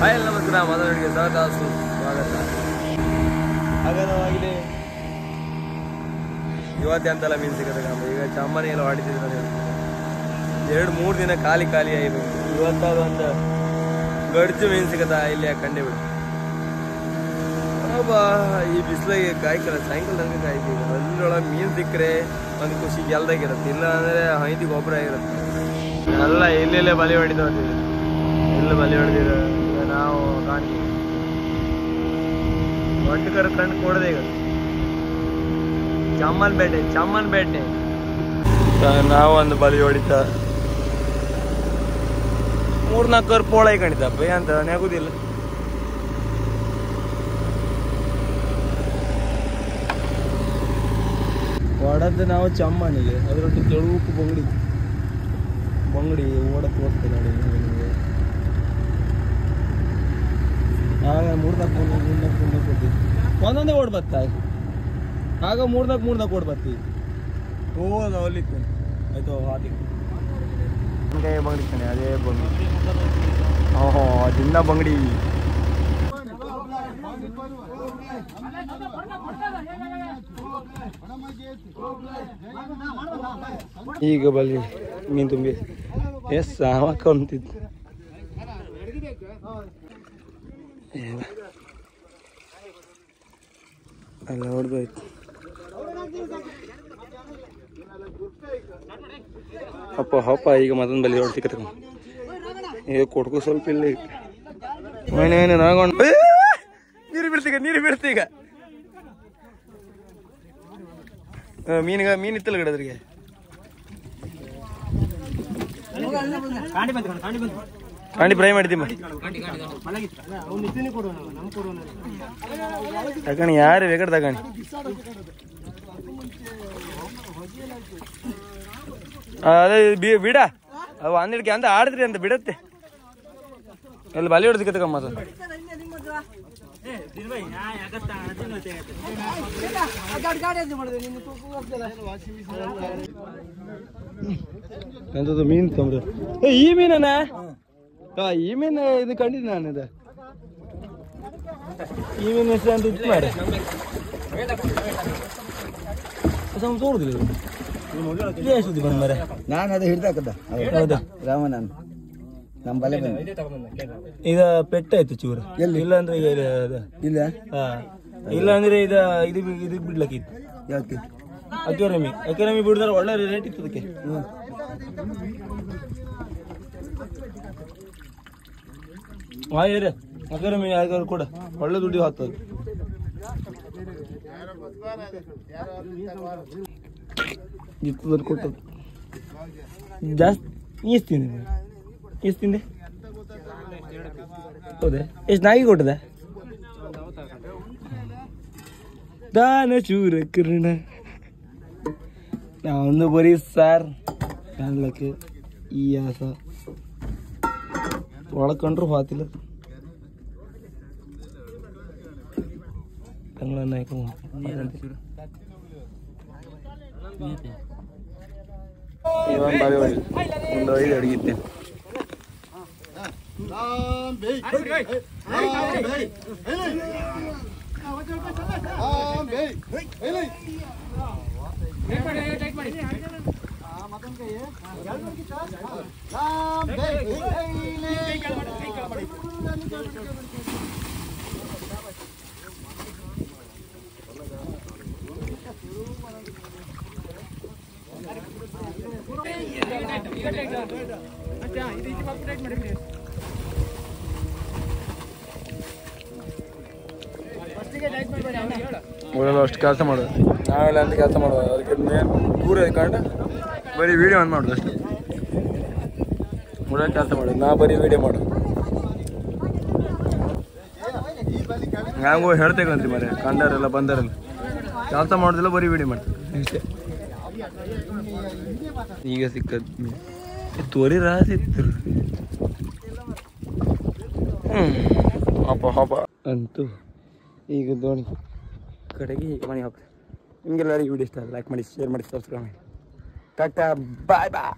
Hi ನಮಸ್ಕಾರ ಮಾತಾಡೋರಿಗೆ ಸ್ವಾಗತ. ಹಾಗಾದ್ರೆ ಇವತ್ತೇ ಅಂತೆಲ್ಲ ಮೀನು ಸಿಗುತ್ತೆ ಈಗ ಚಮ್ಮನಿ ಎಲ್ಲ ಹೊಡಿತಿದ್ರೆ 2-3 ದಿನ ಖಾಲಿ ಆಗಿದೆ. ಇವತ್ತಾದ್ರು ಅಂತ ಗಡ್ಜು ಮೀನು ಸಿಗತ್ತಾ ಇಲ್ಲಿ ಕಂಡೆ ಬಿಡು. ಈ ಬಿಸಿಲಿಗೆ ಕಾಯ್ಕಲ್ಲ ಸಾಯಂಕಾಲ ತನಕ ಕಾಯ್ತೀವಿ. ಅದ್ರೊಳಗೆ ಮೀನು ಸಿಕ್ಕರೆ ಒಂದು ಖುಷಿ ಗೆಲ್ದಾಗಿರುತ್ತೆ, ಇಲ್ಲ ಅಂದರೆ ಹೈದಿ ಗೊಬ್ಬರ ಆಗಿರುತ್ತೆ. ಎಲ್ಲ ಎಲ್ಲೆಲ್ಲೇ ಬಲಿ ಹೊಡಿತಾವೆ, ಎಲ್ಲ ಬಲಿ ಹೊಡೆದಿರ ನಾವು ಕಾಣ್ತೀವಿ. ಒಟ್ಟು ಕಣ್ಣು ಕೊಡದೆ ಈಗ ಚಮ್ಮನ್ ಬೇಟೆ ನಾವು ಒಂದು ಬಲಿ ಹೊಡಿತ 3-4 ಪೋಳ ಕಂಡಿದ್ದಪ್ಪ ಅಂತ ನೆಗುದಿಲ್ಲ. ಹೊಡೆದು ನಾವು ಚಮ್ಮನಿಗೆ ಅದರೊಟ್ಟಿಗೆ ತೆಳುಕು ಬಂಗಡಿ ಓಡಕ್ಕೆ ಹೋಗ್ತದೆ ನೋಡಿ ನಿಮಗೆ. ಆಗ 3-4 ಕೊಡ್ತೀವಿ, ಒಂದೊಂದೇ ಓಡ್ ಬರ್ತಾ ಆಗ 3-4 ಓಡ್ ಬರ್ತೀವಿ. ಹೋದ ಹೊಲಿತ್ತು ಆಯ್ತು ಹಾಕಿ ಬಂಗಡಿ ತಾನೆ ಅದೇ ಬಂಗಡಿ. ಓಹೋ ದಿನ ಬಂಗಡಿ. ಈಗ ಬಲ್ಲಿ ಮೀನು ತುಂಬಿ ಸಾಮಕ್ಕೊಂತಿದ್ದು ಎಲ್ಲ ಹೊಡ್ದೋಯ್ತು. ಹಪ್ಪ ಈಗ ಮತ್ತೊಂದು ಬಲ್ಲಿ ಹೊಡ್ತಿಕ್ಕ ಈಗ ಕೊಡ್ಕೋ ಸ್ವಲ್ಪ ಇಲ್ಲ ನಾಗೊಂಡು ನೀರು ಬೀಳ್ತೀಗ ಮೀನು ಇತ್ತಲ್ಲ ಗಿಡದ್ರಿಗೆ ಕಾಂಡಿ ಫ್ರೈ ಮಾಡಿದ್ದೀಮ್ಮ ತಗಣಿ ಯಾರು ಬೇಕಾದ್ರೆ ತಗಣಿ. ಅದೇ ಬಿಡ ಅವು ಅಂದಿಡ್ಕೆ ಅಂತ ಆಡಿದ್ರಿ ಅಂತ ಬಿಡತ್ತೆ ಎಲ್ಲ ಬಲಿ ಹೊಡೆದಕ್ಕೆ ಮತ್ತ ಎಂತದ್ದು ಮೀನು ತಂದ್ರೆ ಈ ಮೀನನ ಈ ಮೀನು ಇದು ಕಂಡಿದ್ದು ನಾನು ಇದು ಈ ಮೀನು ಎಷ್ಟು ಅಂತ ಇದು ಮಾಡಿ ತೋರುದಿಲ್ಲ ಎಷ್ಟು ಬಂದ ಮರ ನಾನು ಅದು ಹಿಡ್ದಾಕದ ಹೌದಾ ರಾಮ ನಾನು ನಮ್ಮ ಬಲೆ ಈಗ ಪೆಟ್ಟಾಯ್ತು ಚೂರು ಇಲ್ಲ ಅಂದ್ರೆ ಈಗ ಇಲ್ಲ ಇಲ್ಲ ಅಂದ್ರೆ ಇದು ಬಿಡ್ಲಕ್ಕಿತ್ತು. ಯಾಕೆ ಅಕ್ಯೂರಮಿ ಬಿಡಿದ್ರೆ ಒಳ್ಳೆ ರೇಟ್ ಇತ್ತು ಅದಕ್ಕೆ. ಅಕ್ಯೂರಮಿ ಯಾರು ಕೂಡ ಒಳ್ಳೆ ದುಡ್ಡು ಹಾಕ್ತದೆ. ಕೊಟ್ಟದ್ದು ಜಾಸ್ತಿ ಎಷ್ಟು ತಿಂದೆ ಹೌದಾ? ಎಷ್ಟು ನಾಯಿ ಕೊಟ್ಟದ ದಾನ ಚೂರ ಕಿರಣ ನಾವೊಂದು ಬರೀ ಸಾರ್ ಕಾಣ್ಲಕ್ಕೆ ಈ ಆಸ ಒಳಕೊಂಡ್ರು ಹಾತಿಲ್ಲ ಕಂಗ್ಳನ್ನ ಒಂದು 5 ಅಡಿಗಿದ್ದೆ. ಊರೆಲ್ಲ ಅಷ್ಟು ಕೆಲಸ ಮಾಡೋದು, ನಾವೆಲ್ಲ ಅಂತ ಕೆಲಸ ಮಾಡೋದು. ಅದಕ್ಕೆ ದೂರ ಇದ್ಕೊಂಡು ಬರೀ ವೀಡಿಯೋ ಒಂದು ಮಾಡೋದು ಅಷ್ಟೇ. ಊರಲ್ಲಿ ಕೆಲಸ ಮಾಡೋದು, ನಾ ಬರೀ ವೀಡಿಯೋ ಮಾಡೋದು. ಹಂಗೂ ಹೇಳ್ತೇಕಂತ್ರಿ ಮರೆ ಕಂಡಾರೆಲ್ಲ ಬಂದಾರೆಲ್ಲ ಕೆಲಸ ಮಾಡೋದಿಲ್ಲ, ಬರೀ ವೀಡಿಯೋ ಮಾಡ್ತಾರೆ ಇಷ್ಟೇ. ಈಗ ಸಿಕ್ಕದ್ ತೋರಿ ರಾಸಿತ್ತು ಹಬ್ಬ ಅಂತೂ ಈಗ ದೋಣಿ ಕಡೆಗೆ ಮನೆ ಹೋಗ್ತದೆ. ನಿಮಗೆಲ್ಲರಿಗೂ ವಿಡಿಯೋ ಇಷ್ಟ ಲೈಕ್ ಮಾಡಿ, ಶೇರ್ ಮಾಡಿ, ಸಬ್ಸ್ಕ್ರೈಬ್ ಮಾಡಿ. ಟಾಟಾ ಬಾಯ್ ಬಾಯ್.